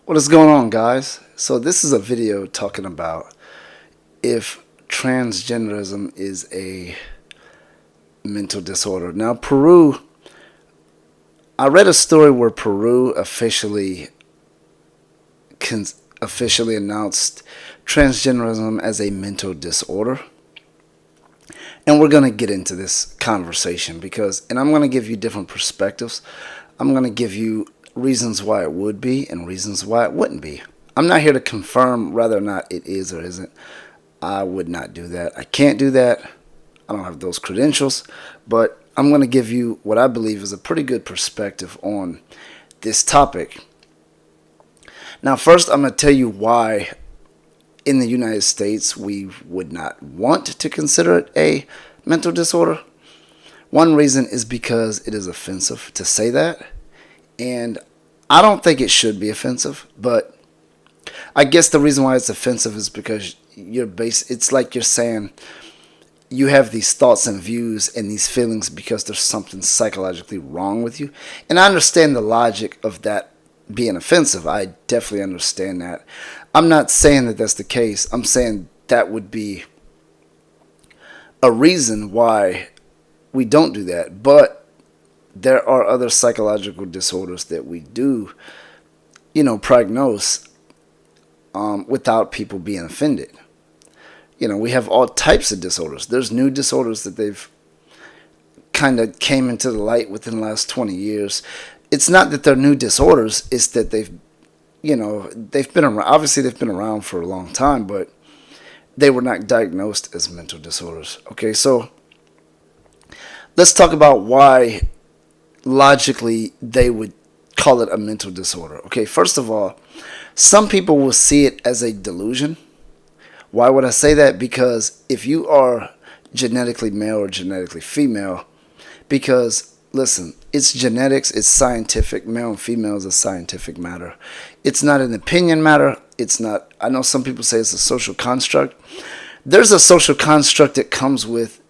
What is going on, guys? So this is a video talking about if transgenderism is a mental disorder. Now, I read a story where Peru officially announced transgenderism as a mental disorder. And we're going to get into this conversation and I'm going to give you different perspectives. I'm going to give you reasons why it would be and reasons why it wouldn't be. I'm not here to confirm whether or not it is or isn't. I would not do that. I can't do that. I don't have those credentials. But I'm going to give you what I believe is a pretty good perspective on this topic. Now, first, I'm going to tell you why in the United States we would not want to consider it a mental disorder. One reason is because it is offensive to say that. And I don't think it should be offensive, but I guess the reason why it's offensive is because it's like you're saying you have these thoughts and views and these feelings because there's something psychologically wrong with you. And I understand the logic of that being offensive. I definitely understand that. I'm not saying that that's the case. I'm saying that would be a reason why we don't do that. But there are other psychological disorders that we do, prognose without people being offended. We have all types of disorders. There's new disorders that they've kind of came into the light within the last 20 years. It's not that they're new disorders. It's that they've been around. Obviously, they've been around for a long time, but they were not diagnosed as mental disorders. Okay, so let's talk about why logically they would call it a mental disorder. Okay, first of all, some people will see it as a delusion. Why would I say that? Because if you are genetically male or genetically female, because listen, it's genetics, it's scientific. Male and female is a scientific matter. It's not an opinion matter. It's not, I know some people say it's a social construct. There's a social construct that comes with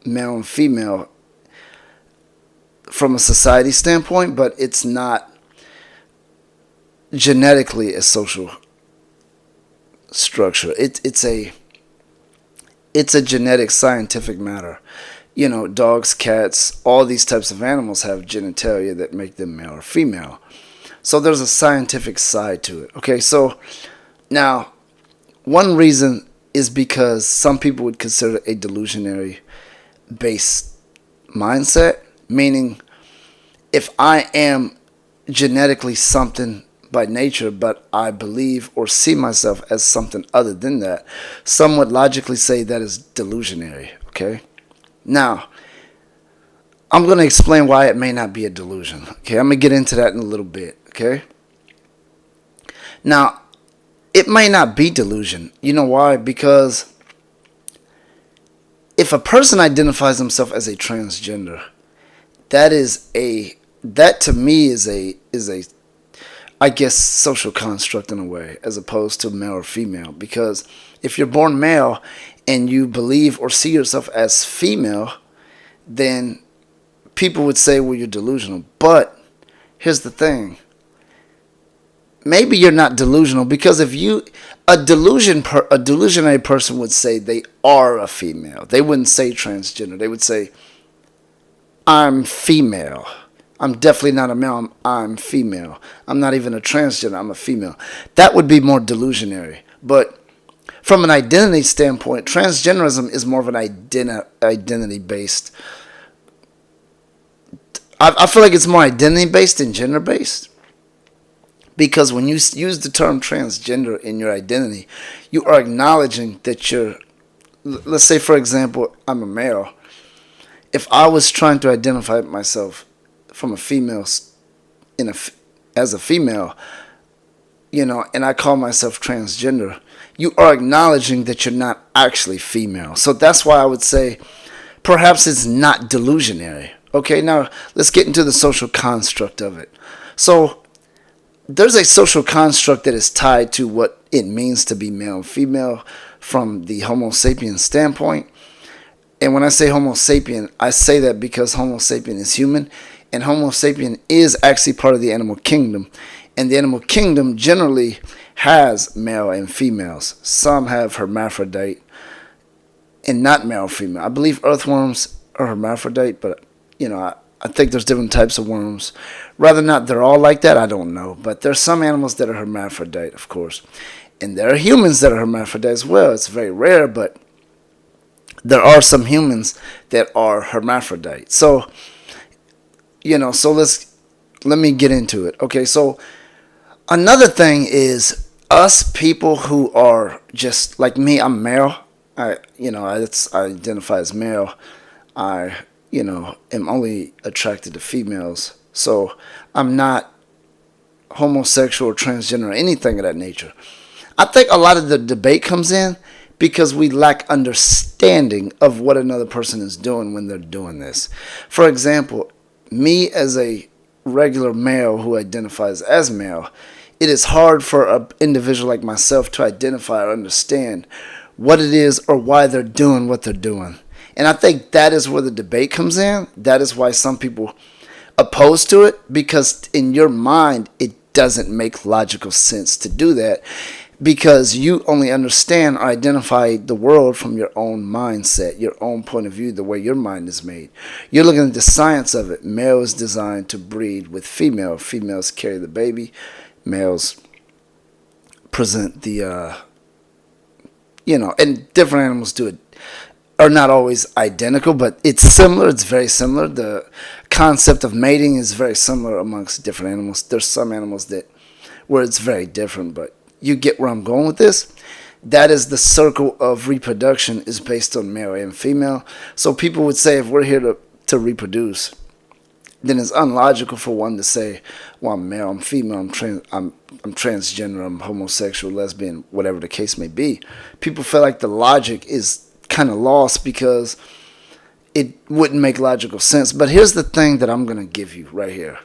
male and female from a society standpoint, but it's not genetically a social structure. It's a genetic scientific matter. Dogs, cats, all these types of animals have genitalia that make them male or female. So there's a scientific side to it. Okay, so now one reason is because some people would consider a delusionary based mindset, meaning if I am genetically something by nature, but I believe or see myself as something other than that, some would logically say that is delusionary. Okay, now I'm going to explain why it may not be a delusion. Okay, I'm going to get into that in a little bit. Okay, now it may not be delusion. You know why? Because if a person identifies himself as a transgender, that to me is a I guess social construct in a way, as opposed to male or female. Because if you're born male and you believe or see yourself as female, then people would say, well, you're delusional. But here's the thing. Maybe you're not delusional, because if a delusionary person would say they are a female. They wouldn't say transgender. They would say, I'm female. I'm definitely not a male. I'm female. I'm not even a transgender. I'm a female. That would be more delusionary. But from an identity standpoint, transgenderism is more of an identity-based. I feel like it's more identity-based than gender-based. Because when you use the term transgender in your identity, you are acknowledging that let's say, for example, I'm a male. If I was trying to identify myself from a female, as a female, and I call myself transgender, you are acknowledging that you're not actually female. So that's why I would say perhaps it's not delusionary. Okay, now let's get into the social construct of it. So there's a social construct that is tied to what it means to be male and female from the Homo sapien standpoint. And when I say Homo sapien, I say that because Homo sapien is human, and Homo sapien is actually part of the animal kingdom. And the animal kingdom generally has male and females. Some have hermaphrodite and not male or female. I believe earthworms are hermaphrodite, but I think there's different types of worms. Whether or not they're all like that, I don't know. But there's some animals that are hermaphrodite, of course. And there are humans that are hermaphrodite as well. It's very rare, but there are some humans that are hermaphrodite. So, so let me get into it. Okay, so another thing is us people who are just like me. I'm male. I identify as male. I am only attracted to females. So I'm not homosexual or transgender or anything of that nature. I think a lot of the debate comes in because we lack understanding of what another person is doing when they're doing this. For example, me as a regular male who identifies as male, it is hard for an individual like myself to identify or understand what it is or why they're doing what they're doing. And I think that is where the debate comes in. That is why some people oppose to it, because in your mind it doesn't make logical sense to do that, because you only understand or identify the world from your own mindset, your own point of view, the way your mind is made. You're looking at the science of it. Male is designed to breed with female. Females carry the baby. Males present the, and different animals do it. Are not always identical, but it's similar. It's very similar. The concept of mating is very similar amongst different animals. There's some animals where it's very different, but you get where I'm going with this. That is the circle of reproduction is based on male and female. So people would say if we're here to reproduce, then it's unlogical for one to say, well, I'm male, I'm female, I'm transgender, I'm homosexual, lesbian, whatever the case may be. People feel like the logic is kind of lost because it wouldn't make logical sense. But here's the thing that I'm going to give you right here.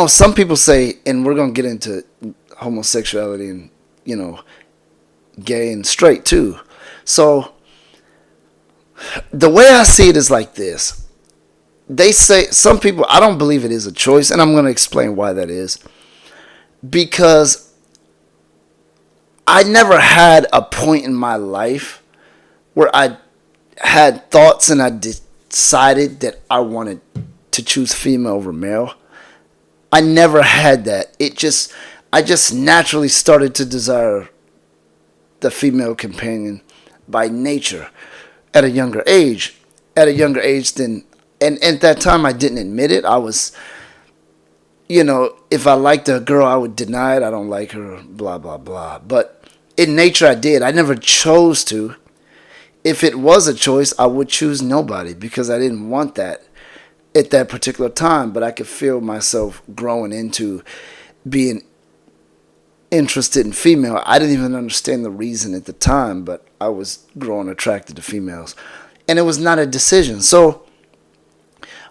Some people say, and we're going to get into homosexuality and, gay and straight too. So the way I see it is like this. They say, some people, I don't believe it is a choice, and I'm going to explain why that is. Because I never had a point in my life where I had thoughts and I decided that I wanted to choose female over male. I never had that. I just naturally started to desire the female companion by nature at a younger age. At a younger age than, and at that time I didn't admit it. I was, if I liked a girl, I would deny it. I don't like her, blah, blah, blah. But in nature, I did. I never chose to. If it was a choice, I would choose nobody because I didn't want that at that particular time. But I could feel myself growing into being interested in female. I didn't even understand the reason at the time, but I was growing attracted to females. And it was not a decision. So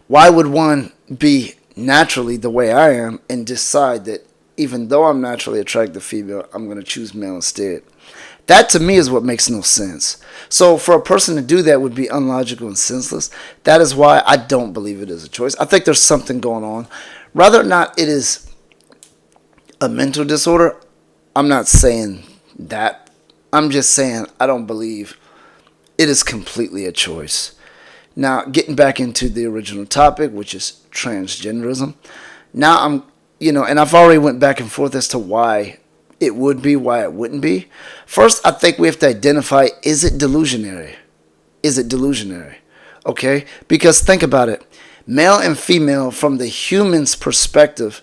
why would one be naturally the way I am and decide that even though I'm naturally attracted to female, I'm going to choose male instead? That to me is what makes no sense. So for a person to do that would be unlogical and senseless. That is why I don't believe it is a choice. I think there's something going on. Whether or not it is a mental disorder, I'm not saying that. I'm just saying I don't believe it is completely a choice. Now, getting back into the original topic, which is transgenderism. Now I'm, and I've already went back and forth as to why it would be, why it wouldn't be. First, I think we have to identify, is it delusionary? Is it delusionary? Okay? Because think about it. Male and female, from the human's perspective,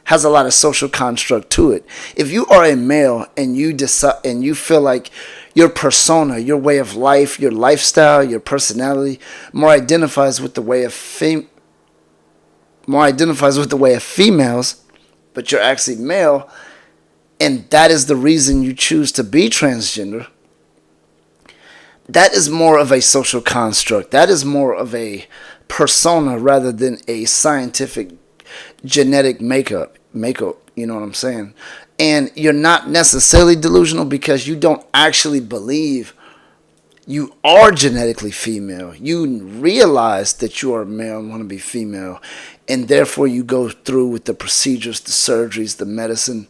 has a lot of social construct to it. If you are a male and you decide and you feel like your persona, your way of life, your lifestyle, your personality more identifies with the way of females, but you're actually male, and that is the reason you choose to be transgender, that is more of a social construct. That is more of a persona rather than a scientific genetic makeup, you know what I'm saying? And you're not necessarily delusional because you don't actually believe You are genetically female. You realize that you are male and want to be female, and therefore you go through with the procedures, the surgeries, the medicine,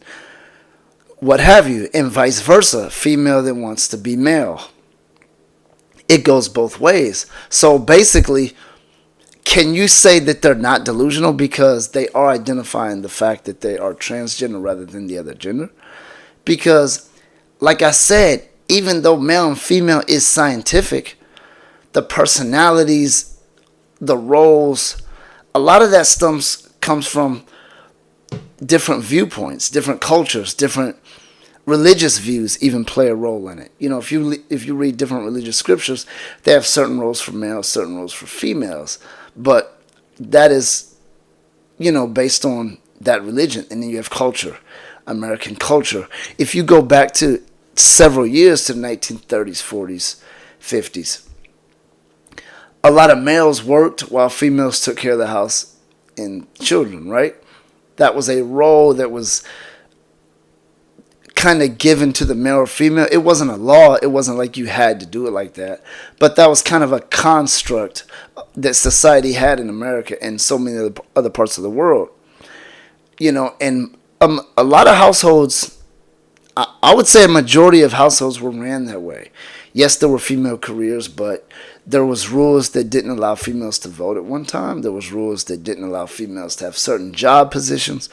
what have you, and vice versa. Female that wants to be male. It goes both ways. So basically, can you say that they're not delusional because they are identifying the fact that they are transgender rather than the other gender? Because, like I said, even though male and female is scientific, the personalities, the roles, a lot of that stuff comes from different viewpoints, different cultures, different religious views even play a role in it. You know, if you read different religious scriptures, they have certain roles for males, certain roles for females, but that is, you know, based on that religion. And then you have culture, American culture. If you go back to several years to the 1930s, 40s, 50s, a lot of males worked while females took care of the house and children, right? That was a role that was kind of given to the male or female. It wasn't a law. It wasn't like you had to do it like that. But that was kind of a construct that society had in America and so many other parts of the world. You know, and a lot of households, I would say a majority of households were ran that way. Yes, there were female careers, but there was rules that didn't allow females to vote at one time. There was rules that didn't allow females to have certain job positions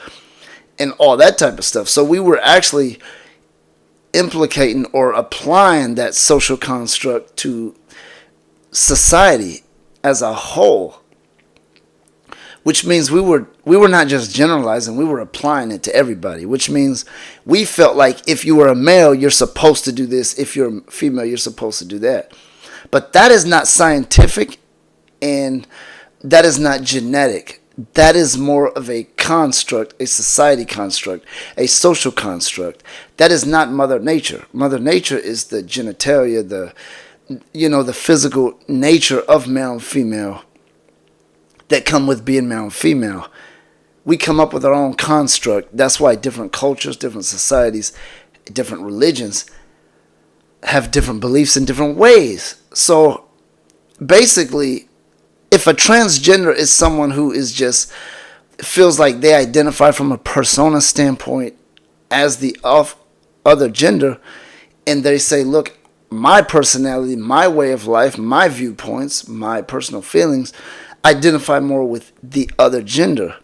and all that type of stuff. So we were actually implicating or applying that social construct to society as a whole, which means we were not just generalizing, we were applying it to everybody, which means we felt like if you were a male, you're supposed to do this. If you're a female, you're supposed to do that. But that is not scientific, and that is not genetic. That is more of a construct, a society construct, a social construct. That is not Mother Nature. Mother Nature is the genitalia, the physical nature of male and female that come with being male and female. We come up with our own construct. That's why different cultures, different societies, different religions have different beliefs in different ways. So basically, if a transgender is someone who is just feels like they identify from a persona standpoint as the other gender, and they say, look, my personality, my way of life, my viewpoints, my personal feelings identify more with the other gender,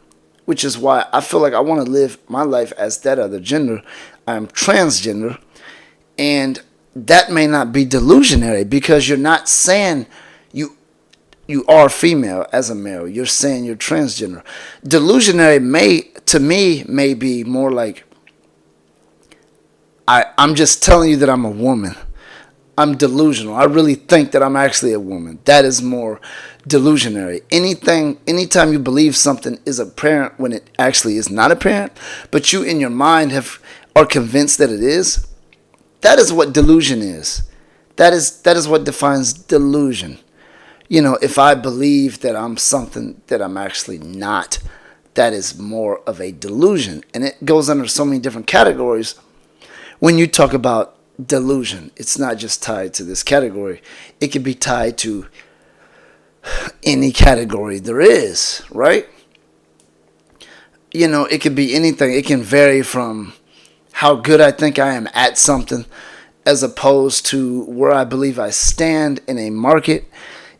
which is why I feel like I want to live my life as that other gender. I'm transgender, and that may not be delusionary because you're not saying you are female as a male. You're saying you're transgender. Delusionary may be more like I'm just telling you that I'm a woman. I'm delusional. I really think that I'm actually a woman. That is more delusionary. Anytime you believe something is apparent when it actually is not apparent, but you in your mind are convinced that it is, that is what delusion is. That is what defines delusion. You know, if I believe that I'm something that I'm actually not, that is more of a delusion. And it goes under so many different categories. When you talk about delusion, it's not just tied to this category. It can be tied to any category there is, right? You know, it could be anything. It can vary from how good I think I am at something as opposed to where I believe I stand in a market.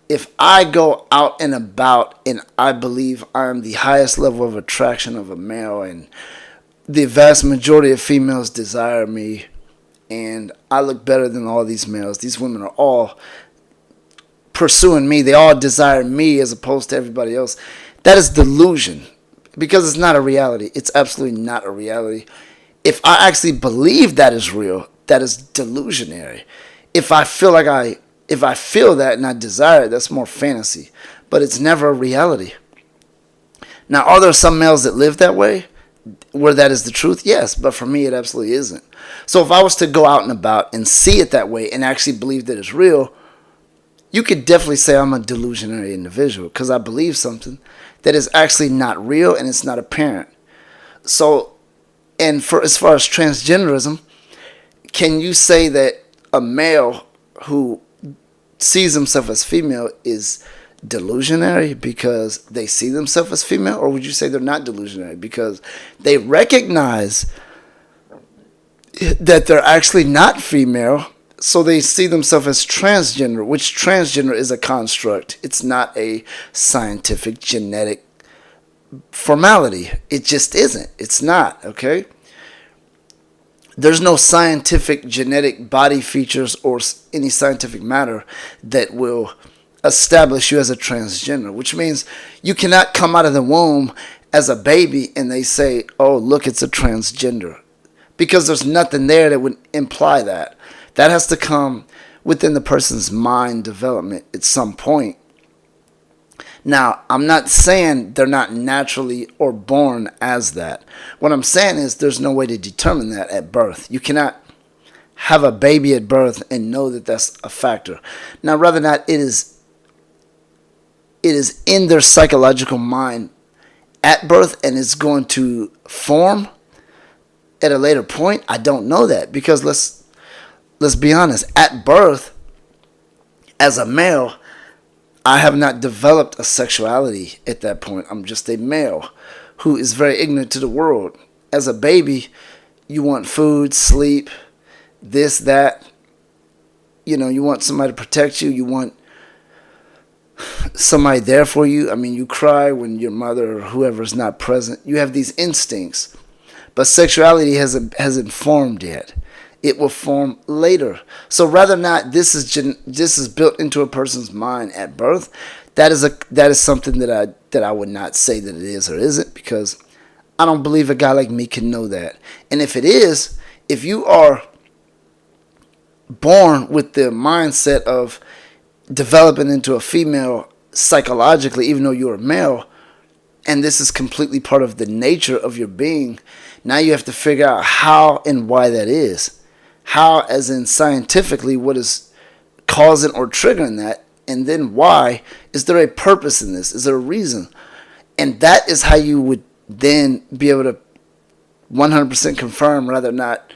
If I go out and about and I believe I'm the highest level of attraction of a male and the vast majority of females desire me and I look better than all these males, these women are all pursuing me, they all desire me as opposed to everybody else, that is delusion because it's not a reality. It's absolutely not a reality. If I actually believe that is real, that is delusionary. If I feel that and I desire it, that's more fantasy. But it's never a reality. Now, are there some males that live that way, where that is the truth? Yes, but for me, it absolutely isn't. So if I was to go out and about and see it that way and actually believe that it's real, you could definitely say I'm a delusionary individual because I believe something that is actually not real and it's not apparent. So, and for as far as transgenderism, can you say that a male who sees themselves as female is delusionary because they see themselves as female, or would you say they're not delusionary because they recognize that they're actually not female, so they see themselves as transgender, which transgender is a construct. It's not a scientific genetic formality. It just isn't. It's not, okay? There's no scientific genetic body features or any scientific matter that will establish you as a transgender, which means you cannot come out of the womb as a baby and they say, oh, look, it's a transgender. Because there's nothing there that would imply that. That has to come within the person's mind development at some point. Now, I'm not saying they're not naturally or born as that. What I'm saying is there's no way to determine that at birth. You cannot have a baby at birth and know that that's a factor. Now, rather not, it is in their psychological mind at birth and it's going to form at a later point. I don't know that because let's be honest. At birth, as a male, I have not developed a sexuality at that point. I'm just a male who is very ignorant to the world. As a baby, you want food, sleep, this, that. You know, you want somebody to protect you. You want somebody there for you. I mean, you cry when your mother or whoever is not present. You have these instincts. But sexuality hasn't formed yet. It will form later. So rather not, this is built into a person's mind at birth. That is something that I would not say that it is or isn't, because I don't believe a guy like me can know that. And if it is, if you are born with the mindset of developing into a female psychologically, even though you're a male, and this is completely part of the nature of your being, now you have to figure out how and why that is. How, as in scientifically, what is causing or triggering that, and then why. Is there a purpose in this? Is there a reason? And that is how you would then be able to 100% confirm whether or not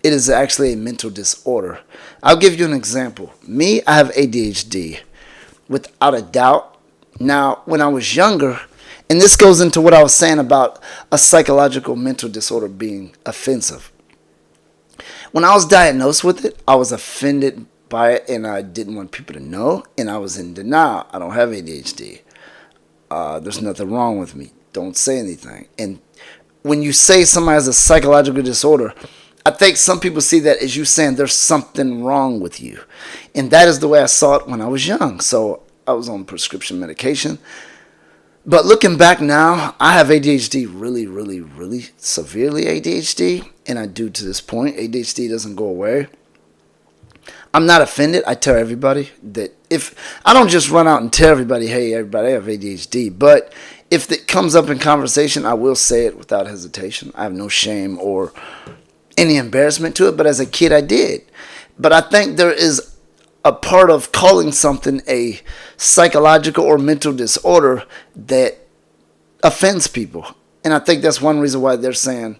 it is actually a mental disorder. I'll give you an example. Me, I have ADHD, without a doubt. Now, when I was younger, and this goes into what I was saying about a psychological mental disorder being offensive. When I was diagnosed with it, I was offended by it, and I didn't want people to know, and I was in denial. I don't have ADHD. There's nothing wrong with me. Don't say anything. And when you say somebody has a psychological disorder, I think some people see that as you saying there's something wrong with you. And that is the way I saw it when I was young. So I was on prescription medication. But looking back now, I have ADHD, really, really, really severely ADHD. And I do to this point. ADHD doesn't go away. I'm not offended. I tell everybody that if I don't just run out and tell everybody, hey, everybody, I have ADHD. But if it comes up in conversation, I will say it without hesitation. I have no shame or any embarrassment to it. But as a kid, I did. But I think there is a part of calling something a psychological or mental disorder that offends people. And I think that's one reason why they're saying,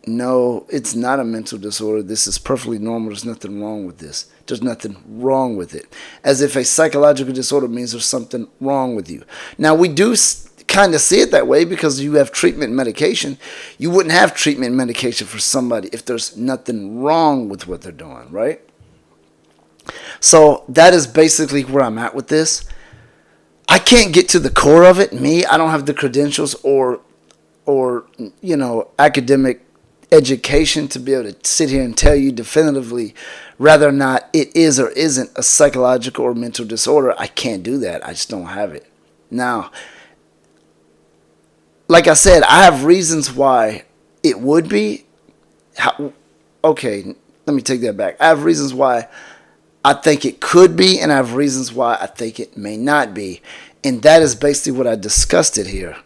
no, it's not a mental disorder. This is perfectly normal. There's nothing wrong with this. There's nothing wrong with it. As if a psychological disorder means there's something wrong with you. Now, we do kind of see it that way because you have treatment medication. You wouldn't have treatment medication for somebody if there's nothing wrong with what they're doing, right? So that is basically where I'm at with this. I can't get to the core of it. I don't have the credentials or academic education to be able to sit here and tell you definitively whether or not it is or isn't a psychological or mental disorder. I can't do that. I just don't have it. Now, like I said, I have reasons why it would be. Okay, let me take that back. I have reasons why I think it could be, and I have reasons why I think it may not be. And that is basically what I discussed it here.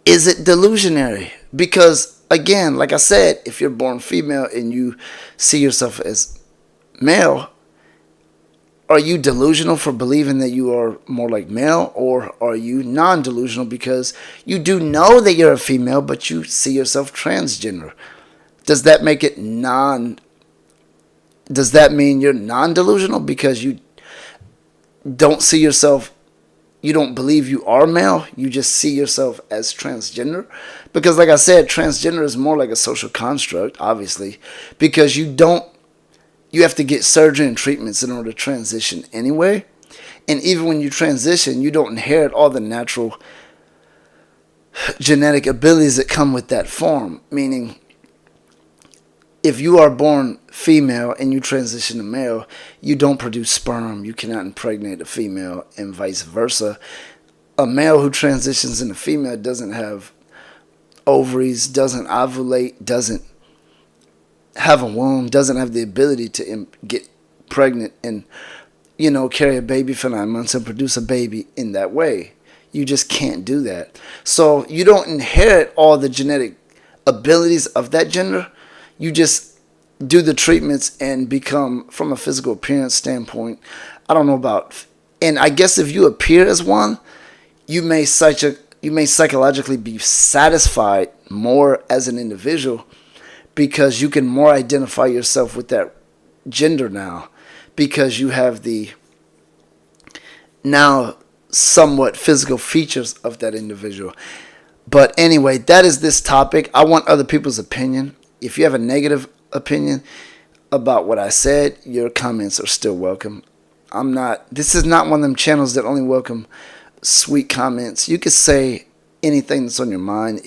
Is it delusionary? Because, again, like I said, if you're born female and you see yourself as male, are you delusional for believing that you are more like male, or are you non-delusional because you do know that you're a female, but you see yourself transgender? Does that make it does that mean you're non-delusional because you don't see yourself, you don't believe you are male, you just see yourself as transgender? Because like I said, transgender is more like a social construct, obviously, because you have to get surgery and treatments in order to transition anyway. And even when you transition, you don't inherit all the natural genetic abilities that come with that form. Meaning, if you are born female and you transition to male, you don't produce sperm. You cannot impregnate a female, and vice versa. A male who transitions into female doesn't have ovaries, doesn't ovulate, doesn't have a womb, doesn't have the ability to get pregnant and, carry a baby for 9 months and produce a baby in that way. You just can't do that. So you don't inherit all the genetic abilities of that gender. You just do the treatments and become, from a physical appearance standpoint, I don't know about, and I guess if you appear as one, you may psychologically be satisfied more as an individual because you can more identify yourself with that gender now, because you have the now somewhat physical features of that individual. But anyway, that is this topic. I want other people's opinion. If you have a negative opinion about what I said, your comments are still welcome. This is not one of them channels that only welcome sweet comments. You can say anything that's on your mind,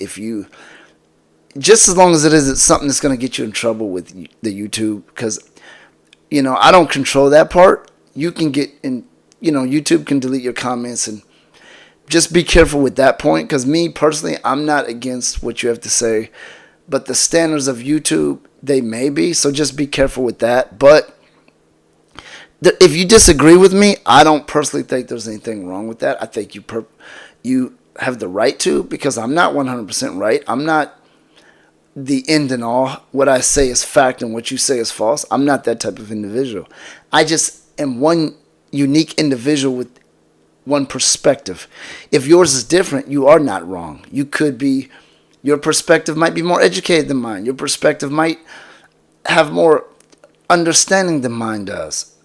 just as long as it isn't something that's going to get you in trouble with the YouTube, because I don't control that part. You can get in, YouTube can delete your comments, and just be careful with that point, because me personally, I'm not against what you have to say, but the standards of YouTube, they may be, so just be careful with that. But if you disagree with me, I don't personally think there's anything wrong with that. I think you have the right to, because I'm not 100% right. I'm not the end and all. What I say is fact and what you say is false. I'm not that type of individual. I just am one unique individual with one perspective. If yours is different, you are not wrong. Your perspective might be more educated than mine. Your perspective might have more understanding than mine does.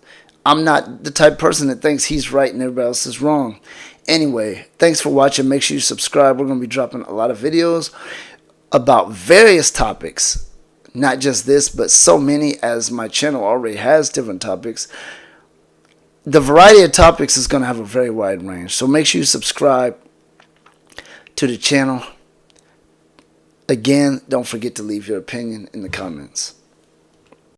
I'm not the type of person that thinks he's right and everybody else is wrong. Anyway, thanks for watching. Make sure you subscribe. We're going to be dropping a lot of videos about various topics. Not just this, but so many, as my channel already has different topics. The variety of topics is going to have a very wide range. So make sure you subscribe to the channel. Again, don't forget to leave your opinion in the comments.